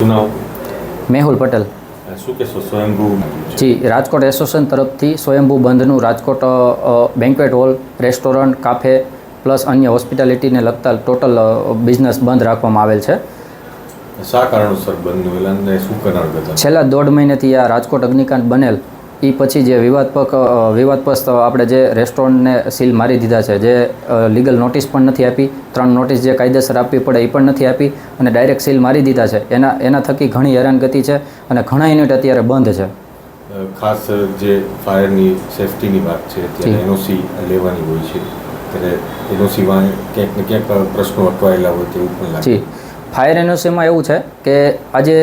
આપનું નામ? મેહુલ પટેલ. શું કહેશો સ્વયંભૂ? જી, રાજકોટ એસોસિએશન તરફથી સ્વયંભૂ બંધનું Rajkot banquet hall, restaurant, cafe plus અન્ય હોસ્પિટાલિટીને લગતા ટોટલ બિઝનેસ બંધ રાખવામાં આવેલ છે. શા કારણોસર બંધ એલાન શું કારણ હતા? છેલ્લા 1.5 મહિનાથી આ રાજકોટ અગ્નિકાંડ બનેલ એ પછી જે વિવાદપસ્ત આપણે જે રેસ્ટોરન્ટને સીલ મારી દીધા છે, જે લીગલ નોટિસ પણ નથી આપી, 3 નોટિસ જે કાયદેસર આપવી પડે એ પણ નથી આપી અને ડાયરેક્ટ સીલ મારી દીધા છે. એના થકી ઘણી હેરાનગતિ છે અને ઘણા યુનિટ અત્યારે બંધ છે. ખાસ જે ફાયરની સેફટીની વાત છે ત્યારે એનઓસી લેવાની હોય છે, ત્યારે એનઓસીમાં ક્યાંક ને ક્યાંક પ્રશ્નો અટવાયેલા હોય તેવું પણ લાગે. જી, ફાયર એનઓસીમાં એવું છે કે આજે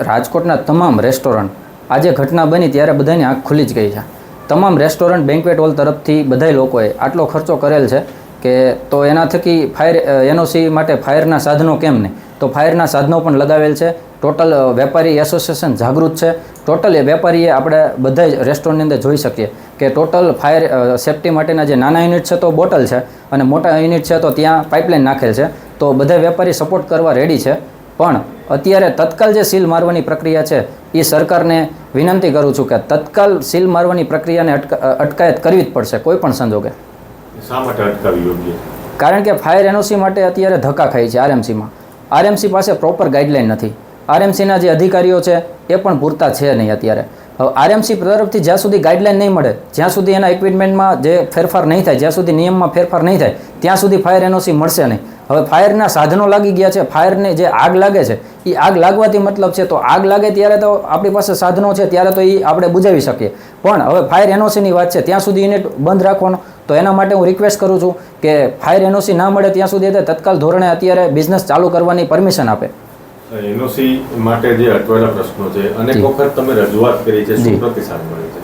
રાજકોટના તમામ રેસ્ટોરન્ટ, આજે ઘટના બની ત્યારે બધાની આંખ ખુલી જ ગઈ છે. તમામ રેસ્ટોરન્ટ, બેન્ક્વેટ હોલ તરફથી બધા લોકોએ આટલો ખર્ચો કરેલ છે કે તો એના થકી ફાયર એનઓસી માટે ફાયરના સાધનો કેમ નહીં, તો ફાયરના સાધનો પણ લગાવેલ છે. ટોટલ વેપારી એસોસિએશન જાગૃત છે. ટોટલ એ વેપારીએ આપણે બધા જ રેસ્ટોરન્ટની અંદર જોઈ શકીએ કે ટોટલ ફાયર સેફટી માટેના જે નાના યુનિટ છે તો બોટલ છે અને મોટા યુનિટ છે તો ત્યાં પાઇપલાઇન નાખેલ છે. તો બધા વેપારી સપોર્ટ કરવા રેડી છે. પણ અત્યારે તત્કાલ જે સીલ મારવાની પ્રક્રિયા છે એ સરકારને વિનંતી કરું છું કે તત્કાલ સીલ મારવાની પ્રક્રિયાને અટકાયત કરવી જ પડશે કોઈ પણ સંજોગે. શા માટે અટકાવવી યોગ્ય? કારણ કે ફાયર એનઓસી માટે અત્યારે ધક્કા ખાય છે આરએમસીમાં. આરએમસી પાસે પ્રોપર ગાઈડલાઇન નથી. આરએમસીના જે અધિકારીઓ છે એ પણ પૂરતા છે નહીં અત્યારે. હવે આરએમસી તરફથી જ્યાં સુધી ગાઈડલાઇન નહીં મળે, જ્યાં સુધી એના ઇક્વિપમેન્ટમાં જે ફેરફાર નહીં થાય, જ્યાં સુધી નિયમમાં ફેરફાર નહીં થાય, ત્યાં સુધી ફાયર એનઓસી મળશે નહીં. હવે ફાયરના સાધનો લાગી ગયા છે, ફાયરને જે આગ લાગે છે એ આગ લાગવાથી મતલબ છે, તો આગ લાગે ત્યારે તો આપણી પાસે સાધનો છે ત્યારે તો એ આપણે બુજાવી શકીએ. પણ હવે ફાયર એનઓસીની વાત છે, ત્યાં સુધી યુનિટ બંધ રાખવાનો. તો એના માટે હું રિક્વેસ્ટ કરું છું કે ફાયર એનઓસી ના મળે ત્યાં સુધી તત્કાલ ધોરણે અત્યારે બિઝનેસ ચાલુ કરવાની પરમિશન આપે. એનઓસી માટે જે અટવાયેલા પ્રશ્નો છે, અનેક વખત તમે રજૂઆત કરી છે, શું પ્રતિસાદ મળે છે?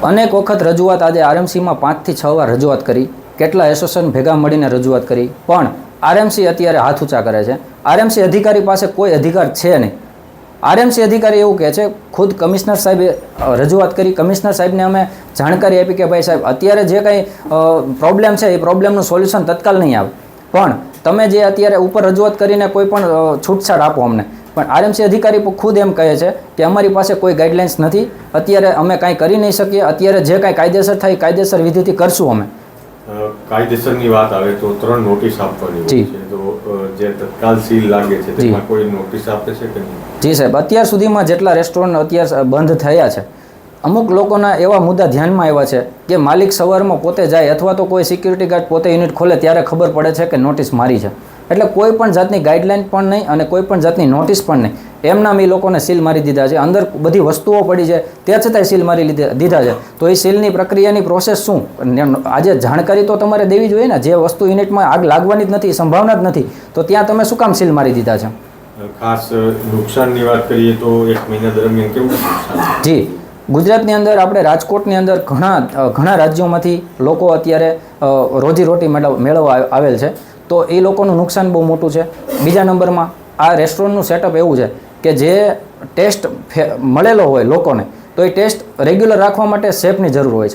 અનેક વખત રજૂઆત, આજે આરએમસીમાં 5 થી 6 વાર રજૂઆત કરી, કેટલા એસોસિએશન ભેગા મળીને રજૂઆત કરી, પણ આરએમસી અત્યારે હાથ ઊંચા કરે છે. આરએમસી અધિકારી પાસે કોઈ અધિકાર છે નહીં. આરએમસી અધિકારી એવું કહે છે, ખુદ કમિશનર સાહેબે રજૂઆત કરી, કમિશનર સાહેબને અમે જાણકારી આપી કે ભાઈ સાહેબ અત્યારે જે કંઈ પ્રોબ્લેમ છે એ પ્રોબ્લેમનું સોલ્યુશન તત્કાલ નહીં આવે, પણ તમે જે અત્યારે ઉપર રજૂઆત કરીને કોઈ પણ છૂટછાટ આપો અમને. પણ આરએમસી અધિકારી ખુદ એમ કહે છે કે અમારી પાસે કોઈ ગાઈડલાઇન્સ નથી, અત્યારે અમે કાંઈ કરી નહીં શકીએ, અત્યારે જે કાંઈ કાયદેસર થાય કાયદેસર વિધિથી કરશું અમે. કાયદેસરની વાત આવે તો 3 નોટિસ આપવાની હોય છે, તો જે તત્કાલ સીલ લાગે છે તેમાં કોઈ નોટિસ આપે છે કે નહીં? જી સાહેબ, અત્યાર સુધીમાં જેટલા રેસ્ટોરન્ટ અત્યારે બંધ થયા છે, અમુક લોકોના એવા મુદ્દા ધ્યાનમાં આવ્યા છે કે માલિક સવારમાં પોતે જાય અથવા તો કોઈ સિક્યુરિટી ગાર્ડ પોતે યુનિટ ખોલે ત્યારે ખબર પડે છે કે નોટિસ મારી છે. એટલે કોઈ પણ જાતની ગાઈડલાઇન પણ નહીં અને કોઈ પણ જાતની નોટિસ પણ નહીં. એમનામ એ લોકોને સીલ મારી દીધા છે. અંદર બધી વસ્તુઓ પડી છે તે છતાંય સીલ મારી દીધા છે. તો એ સીલની પ્રક્રિયાની પ્રોસેસ શું? આજે જાણકારી તો તમારે દેવી જોઈએ ને. જે વસ્તુ યુનિટમાં આગ લાગવાની જ નથી, સંભાવના જ નથી, તો ત્યાં તમે શું કામ સીલ મારી દીધા છે? ખાસ નુકસાનની વાત કરીએ તો 1 મહિના દરમિયાન કેવું નુકસાન? જી, ગુજરાતની અંદર, આપણે રાજકોટની અંદર ઘણા રાજ્યોમાંથી લોકો અત્યારે રોજીરોટી મેળવવા આવેલ છે. તો એ લોકોનું નુકસાન બહુ મોટું છે. બીજા નંબરમાં આ રેસ્ટોરન્ટનું સેટઅપ એવું છે કે જે ટેસ્ટ મળેલો હોય લોકોને, તો એ ટેસ્ટ રેગ્યુલર રાખવા માટે શેફની જરૂર હોય છે.